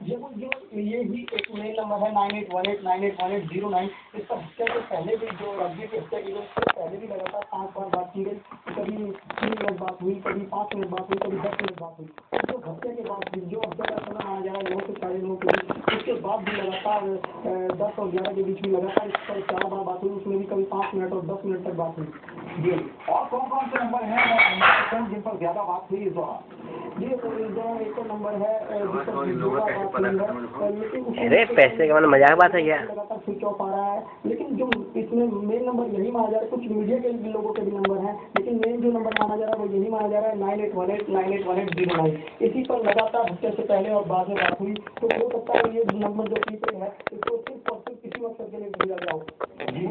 ये ही एक mail number है 9818981809। इस पर हत्या से पहले भी जो राज्य की हत्या की गई उससे पहले भी लगातार 5 बार बात की गई। कभी 3 मिनट बात हुई, कभी 5 मिनट बात हुई, कभी 10 मिनट बात हुई। तो हत्या के बाद भी जो हत्या का समय माना जा रहा है 9 से 9:30 के बीच, उसके बाद भी लगातार 10 और 11 के बीच में लगातार इस पर 4 बार बात हुई। उसमें भी कभी 5 मिनट और 10 मिनट तक बात हुई। जी, और कौन कौन से नंबर हैं जिन पर ज्यादा बात हुई इस दौरान? जी, तो इस दौरान एक नंबर है अरे पैसे का मजाक बात है क्या? लगातार स्विच ऑफ आ रहा है, लेकिन जो इसमें मेन नंबर यही माना जा रहा है। कुछ मीडिया के लोगों के भी नंबर हैं, लेकिन मेन जो नंबर माना जा रहा है वो यही माना जा रहा है 9818981809। इसी पर लगातार हत्या से पहले और बाद में बात हुई। तो हो सकता है ये नंबर जो प्रीपेड है इसको सिर्फ और सिर्फ किसी मकसद के लिए खरीदा गया हो। हो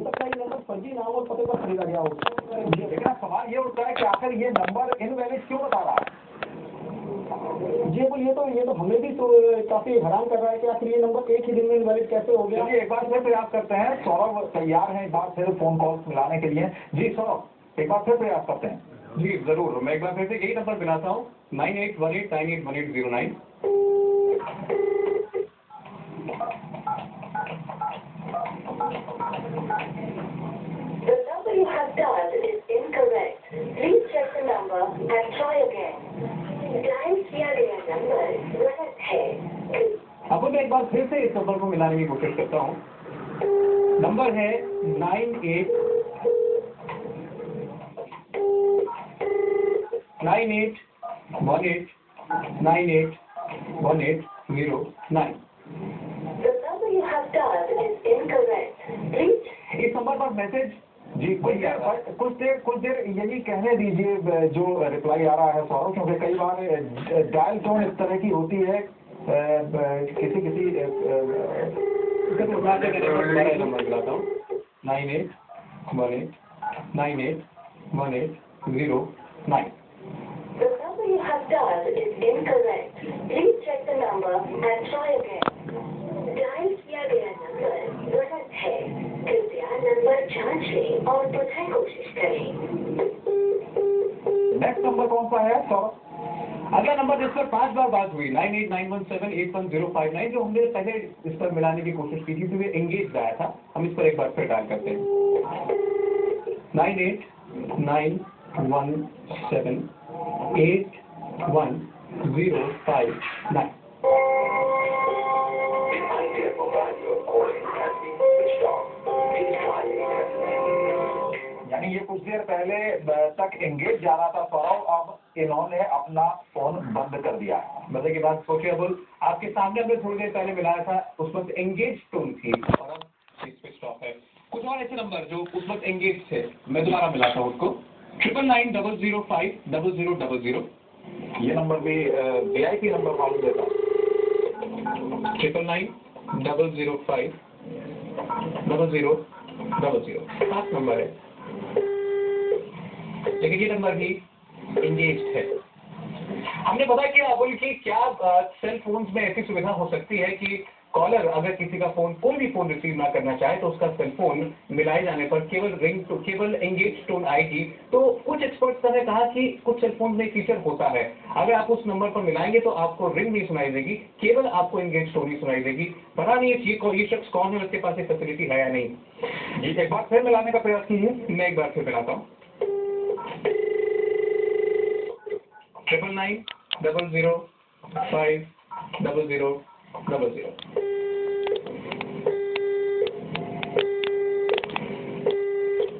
सकता है ये नंबर फर्जी नाम और पते पर खरीदा गया हो। लेकिन सवाल ये उठता है कि आखिर ये नंबर इनवैलिड क्यों बता रहा है? जी, ये तो हमें भी तो काफी हैरान कर रहा है कि आखिर ये नंबर एक ही दिन में इनवैलिड कैसे हो गया। चलिए एक बार फिर प्रयास करते हैं। सौरभ तैयार हैं एक बार फिर फोन कॉल्स मिलाने के लिए। जी सौरभ, एक बार फिर प्रयास करते हैं। जी जरूर, मैं एक बार फिर से यही नंबर मिलाता हूँ 9818981809। The number you have dialed is incorrect. Please check the number and try again. Dial किया गया नंबर गलत है। अब मैं एक बार फिर से इस नंबर को मिलाने की कोशिश करता हूँ। नंबर है 9818981809। The number you have dialed is incorrect. Please. इस नंबर पर मैसेज जी कुछ देर यही कहने दीजिए जो रिप्लाई आ रहा है सौरभ, क्योंकि कई बार डायल टोन इस तरह की होती है किसी नंबर मिलाता हूँ 9818981809। The number you have dialed is incorrect. Please check the number and try again. Dial किया गया नंबर गलत है। कृपया नंबर जांच लें और पुनः कोशिश करें। नेक्स्ट नंबर कौन सा है सौरभ? अगला नंबर जिस पर 5 बार बात हुई 9891781059, जो हमने पहले इस पर मिलाने की कोशिश की थी तो ये एंगेज आया था। हम इस पर एक बार फिर डायल करते हैं 9891781059। यानी ये कुछ देर पहले तक एंगेज जा रहा था सौरभ, अब इन्होंने अपना फोन बंद कर दिया। मतलब की बात सोचिए, अब आपके सामने हमने थोड़ी देर पहले मिलाया था, उस वक्त एंगेज टोन थी और अब स्विच ऑफ है। कुछ और ऐसे नंबर जो उस वक्त एंगेज थे, मैं दोबारा मिलाता हूँ उसको 9990050000। ये नंबर भी VIP नंबर मालूम देता। 9990050000 7 नंबर है, लेकिन ये नंबर भी एंगेज है। हमने पता किया अबुल की क्या सेल फोन्स में ऐसी सुविधा हो सकती है कि कॉलर अगर किसी का फोन कोई भी फोन रिसीव ना करना चाहे तो उसका सेल फोन मिलाए जाने पर केवल एंगेज टोन आएगी। तो कुछ एक्सपर्ट्स ने कहा कि कुछ सेल फोन में फीचर होता है, अगर आप उस नंबर पर मिलाएंगे तो आपको रिंग नहीं सुनाई देगी, केवल आपको एंगेज टोन ही सुनाई देगी। पता नहीं ये शख्स कौन है, उसके पास ये फैसिलिटी है या नहीं। जी एक बार फिर मिलाने का प्रयास कीजिए। मैं एक बार फिर मिलाता हूँ 9990050000।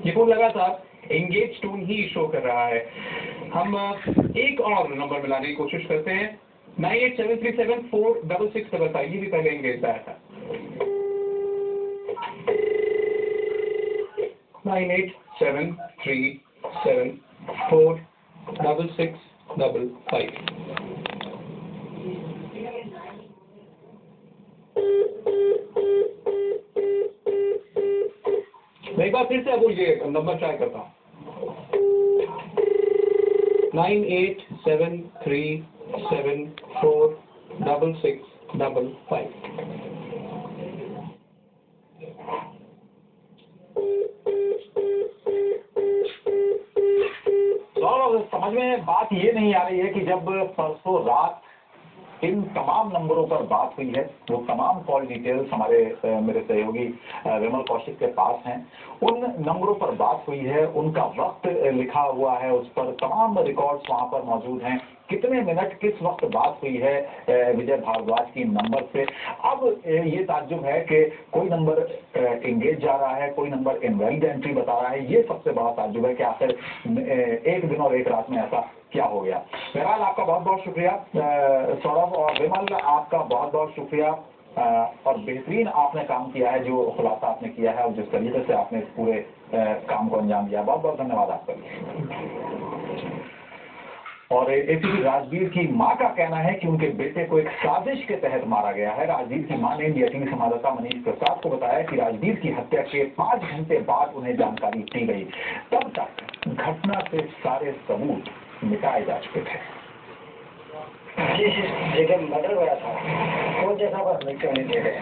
ये फोन लगातार एंगेज टोन ही शो कर रहा है। हम एक और नंबर मिलाने की कोशिश करते हैं 9873746655। ये भी पहले एंगेज आया था 9873746655। मैं एक बार फिर से अब ये नंबर ट्राई करता हूँ 9873746655। समझ में बात ये नहीं आ रही है कि जब परसों रात इन तमाम नंबरों पर बात हुई है। वो तमाम कॉल डिटेल्स हमारे मेरे सहयोगी विमल कौशिक के पास हैं। उन नंबरों पर बात हुई है, उनका वक्त लिखा हुआ है, उस पर तमाम रिकॉर्ड्स वहां पर मौजूद हैं। कितने मिनट किस वक्त बात हुई है विजय भारद्वाज की नंबर से। अब ये ताज्जुब है कि कोई नंबर एंगेज जा रहा है, कोई नंबर इनवैलिड एंट्री बता रहा है। ये सबसे बड़ा ताज्जुब है कि आखिर एक दिन और एक रात में ऐसा क्या हो गया। बहरहाल आपका बहुत बहुत शुक्रिया सौरभ और विमल, आपका बहुत बहुत शुक्रिया और बेहतरीन आपने काम किया है, जो खुलासा आपने किया है और जिस तरीके से आपने इस पूरे काम को अंजाम दिया। बहुत बहुत धन्यवाद आपका। और एसीपी राजवीर की मां का कहना है कि उनके बेटे को एक साजिश के तहत मारा गया है। राजवीर की मां ने इंडिया टीवी संवाददाता मनीष प्रसाद को बताया कि राजवीर की हत्या के 5 घंटे बाद उन्हें जानकारी दी गई। तब तक घटना से सारे सबूत मिटाए जा चुके थे। जिस जगह मर्डर हुआ था वो जगह पर हमें क्यों नहीं दे रहे।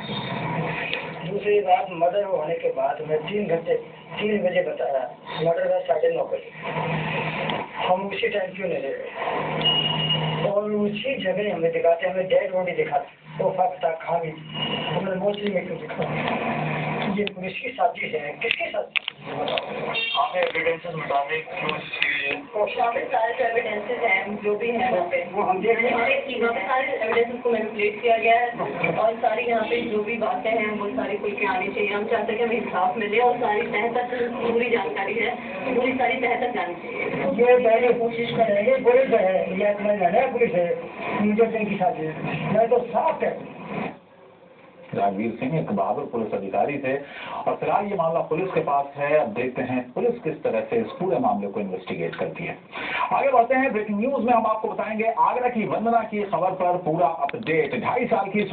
दूसरी बात, मर्डर होने के बाद हमें 3 बजे बताया, मर्डर हुआ 9:30 बजे। हम उसी टाइम क्यों नहीं दे रहे और उसी जगह हमें दिखाते, हमें डेड बॉडी दिखाते, वो फक्त था खाली हमें मोचरी में क्यों दिखा। ये पुलिस की साजिश है, किसकी साजिश आपने एविडेंसेस मिटाने क्यों सारे एविडेंसेस हैं जो भी हैं वहाँ पे, वो हम देख रहे हैं। वहाँ पे सारे एविडेंसेस को मैनिपुलेट किया गया है और सारी यहाँ पे जो भी बातें हैं वो सारी खुल के आनी चाहिए। हम चाहते हैं कि हमें इंसाफ मिले और सारी तह तक पूरी जानकारी है, पूरी सारी तह तक जानी चाहिए। ये पहले कोशिश करेंगे, पुलिस है या इतना पुलिस है, मुझे की साजिश है, मैं तो साफ है। राजवीर सिंह एक बहादुर पुलिस अधिकारी थे और फिलहाल ये मामला पुलिस के पास है। अब देखते हैं पुलिस किस तरह से इस पूरे मामले को इन्वेस्टिगेट करती है। आगे बढ़ते हैं। ब्रेकिंग न्यूज में हम आपको बताएंगे आगरा की वंदना की खबर पर पूरा अपडेट। 2.5 साल की